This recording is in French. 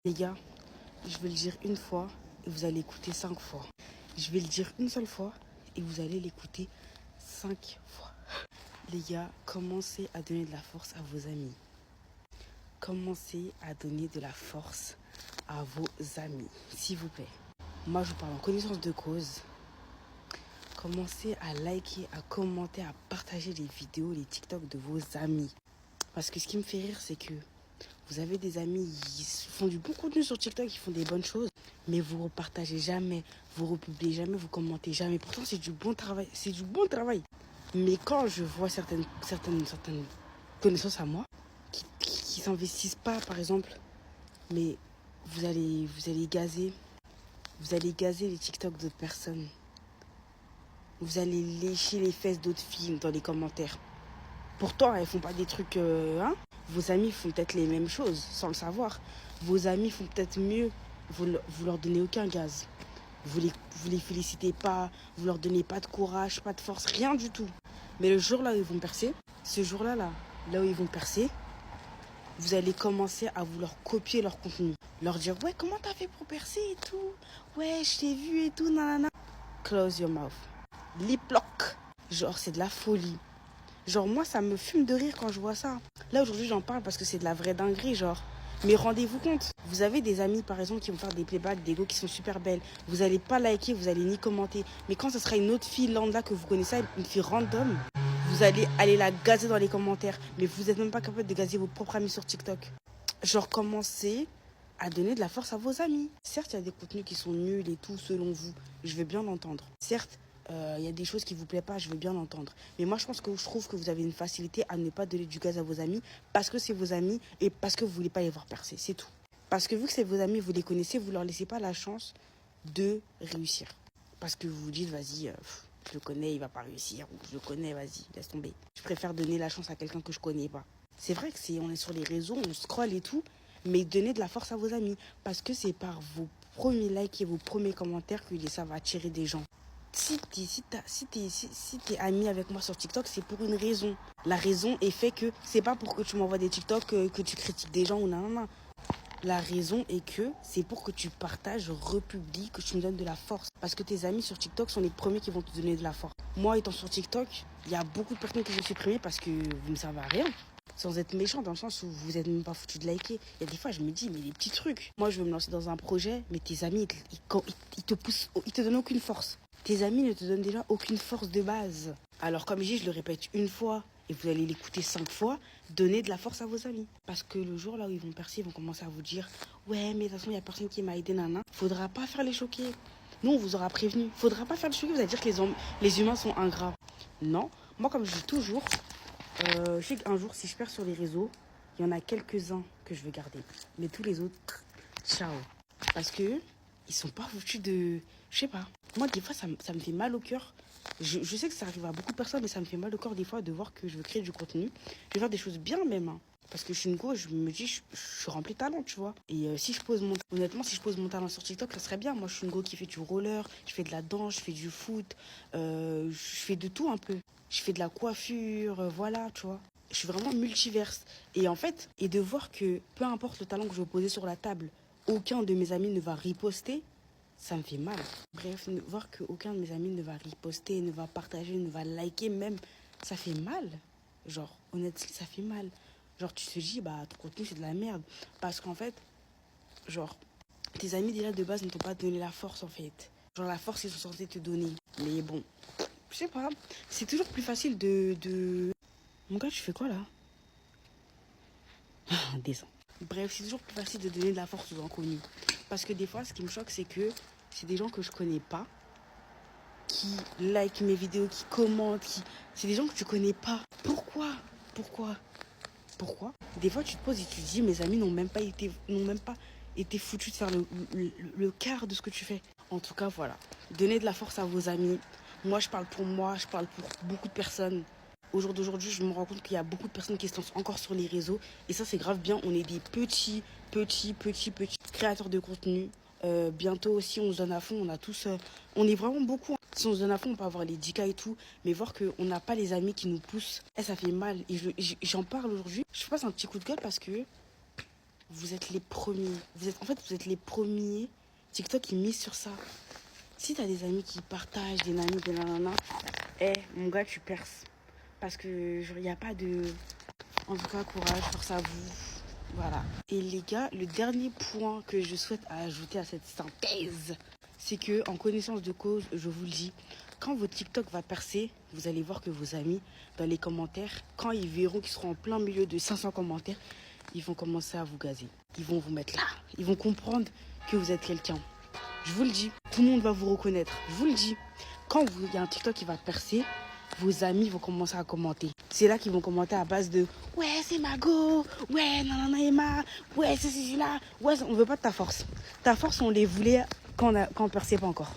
Les gars, je vais le dire une fois et vous allez écouter 5 fois. Je vais le dire une seule fois et vous allez l'écouter 5 fois. Les gars, commencez à donner de la force à vos amis. Commencez à donner de la force à vos amis, s'il vous plaît. Moi, je vous parle en connaissance de cause. Commencez à liker, à commenter, à partager les vidéos, les TikTok de vos amis. Parce que ce qui me fait rire, c'est que vous avez des amis, ils font du bon contenu sur TikTok, ils font des bonnes choses, mais vous ne repartagez jamais, vous ne republiez jamais, vous commentez jamais. Pourtant, c'est du bon travail, c'est du bon travail. Mais quand je vois certaines connaissances à moi, qui s'investissent pas, par exemple, mais vous allez gazer les TikTok d'autres personnes. Vous allez lécher les fesses d'autres filles dans les commentaires. Pourtant, elles font pas des trucs, Vos amis font peut-être les mêmes choses, sans le savoir. Vos amis font peut-être mieux. Vous leur donnez aucun gaz. Vous les félicitez pas, vous leur donnez pas de courage, pas de force, rien du tout. Mais le jour là où ils vont percer, ce jour-là, là où ils vont percer, vous allez commencer à vouloir copier leur contenu. Leur dire, ouais, comment t'as fait pour percer et tout? Ouais, je t'ai vu et tout, nanana. Close your mouth. Lip lock. Genre, c'est de la folie. Genre, moi, ça me fume de rire quand je vois ça. Là, aujourd'hui, j'en parle parce que c'est de la vraie dinguerie, genre. Mais rendez-vous compte, vous avez des amis, par exemple, qui vont faire des playbacks, des go qui sont super belles. Vous n'allez pas liker, vous allez ni commenter. Mais quand ce sera une autre fille lambda que vous connaissez, une fille random, vous allez aller la gazer dans les commentaires. Mais vous n'êtes même pas capable de gazer vos propres amis sur TikTok. Genre, commencez à donner de la force à vos amis. Certes, il y a des contenus qui sont nuls et tout, selon vous. Je veux bien l'entendre. Certes, il y a des choses qui ne vous plaisent pas, je veux bien l'entendre. Mais moi, je trouve que vous avez une facilité à ne pas donner du gaz à vos amis parce que c'est vos amis et parce que vous ne voulez pas les voir percer. C'est tout. Parce que vu que c'est vos amis, vous les connaissez, vous ne leur laissez pas la chance de réussir. Parce que vous vous dites, vas-y, je le connais, il ne va pas réussir. Ou je le connais, vas-y, laisse tomber. Je préfère donner la chance à quelqu'un que je ne connais pas. C'est vrai que on est sur les réseaux, on scrolle et tout, mais donnez de la force à vos amis. Parce que c'est par vos premiers likes et vos premiers commentaires que ça va attirer des gens. Si t'es ami avec moi sur TikTok, c'est pour une raison. La raison est fait que c'est pas pour que tu m'envoies des TikTok, que tu critiques des gens ou non. La raison est que c'est pour que tu partages, republies, que tu me donnes de la force. Parce que tes amis sur TikTok sont les premiers qui vont te donner de la force. Moi, étant sur TikTok, il y a beaucoup de personnes qui ont supprimé parce que vous ne servez à rien. Sans être méchant, dans le sens où vous n'êtes même pas foutu de liker. Il y a des fois, je me dis, mais les petits trucs. Moi, je veux me lancer dans un projet, mais tes amis, ils te poussent, ils te donnent aucune force. Tes amis ne te donnent déjà aucune force de base. Alors, comme je dis, je le répète une fois et vous allez l'écouter 5 fois, donnez de la force à vos amis. Parce que le jour là où ils vont percer, ils vont commencer à vous dire, ouais, mais de toute façon, il n'y a personne qui m'a aidé, nana. Faudra pas faire les choquer. Nous, on vous aura prévenu. Faudra pas faire les choquer, vous allez dire que les humains sont ingrats. Non. Moi, comme je dis toujours, je sais qu'un jour, si je perds sur les réseaux, il y en a quelques-uns que je veux garder. Mais tous les autres, ciao. Parce que ils sont pas foutus de... Je sais pas. Moi, des fois, ça me fait mal au cœur. Je sais que ça arrive à beaucoup de personnes, mais ça me fait mal au cœur des fois de voir que je veux créer du contenu. Je veux faire des choses bien même. Hein. Parce que je suis une go, je me dis, je suis remplie de talent, tu vois. Et honnêtement, si je pose mon talent sur TikTok, ça serait bien. Moi, je suis une go qui fait du roller, je fais de la danse, je fais du foot, je fais de tout un peu. Je fais de la coiffure, voilà, tu vois. Je suis vraiment multiverse. Et en fait, et de voir que peu importe le talent que je vais poser sur la table, aucun de mes amis ne va riposter, ça me fait mal. Bref, voir qu'aucun de mes amis ne va riposter, ne va partager, ne va liker même, ça fait mal. Genre, honnêtement, ça fait mal. Genre, tu te dis, bah, ton contenu, c'est de la merde. Parce qu'en fait, genre, tes amis, déjà, de base, ne t'ont pas donné la force, en fait. Genre, la force, ils sont censés te donner. Mais bon, je sais pas. C'est toujours plus facile de... Mon gars, tu fais quoi, là? Descends. Bref, c'est toujours plus facile de donner de la force aux inconnus. Parce que des fois, ce qui me choque, c'est que c'est des gens que je connais pas, qui like mes vidéos, qui commentent, c'est des gens que tu connais pas. Pourquoi? Des fois, tu te poses et tu te dis, mes amis n'ont même pas été foutus de faire le quart de ce que tu fais. En tout cas, voilà. Donnez de la force à vos amis. Moi, je parle pour beaucoup de personnes. Au jour d'aujourd'hui, je me rends compte qu'il y a beaucoup de personnes qui se lancent encore sur les réseaux. Et ça, c'est grave bien. On est des petits créateurs de contenu. Bientôt aussi, on se donne à fond. On a tous... on est vraiment beaucoup. Si on se donne à fond, on peut avoir les 10K et tout. Mais voir qu'on n'a pas les amis qui nous poussent, ça fait mal. Et j'en parle aujourd'hui. Je passe un petit coup de gueule parce que vous êtes les premiers. Vous êtes les premiers. TikTok, il mise sur ça. Si t'as des amis qui partagent, des nanis, des nanana, mon gars, tu perces. Parce que, genre, il n'y a pas de... En tout cas, courage, force à vous. Voilà. Et les gars, le dernier point que je souhaite ajouter à cette synthèse, c'est que, en connaissance de cause, je vous le dis, quand votre TikTok va percer, vous allez voir que vos amis, dans les commentaires, quand ils verront qu'ils seront en plein milieu de 500 commentaires, ils vont commencer à vous gazer. Ils vont vous mettre là. Ils vont comprendre que vous êtes quelqu'un. Je vous le dis, tout le monde va vous reconnaître. Je vous le dis. Quand il y a un TikTok qui va percer, vos amis vont commencer à commenter. C'est là qu'ils vont commenter à base de « Ouais, c'est Mago. Ouais, nanana Emma. Ouais, c'est là. Ouais, on veut pas de ta force. Ta force, on les voulait quand on perçait pas encore. »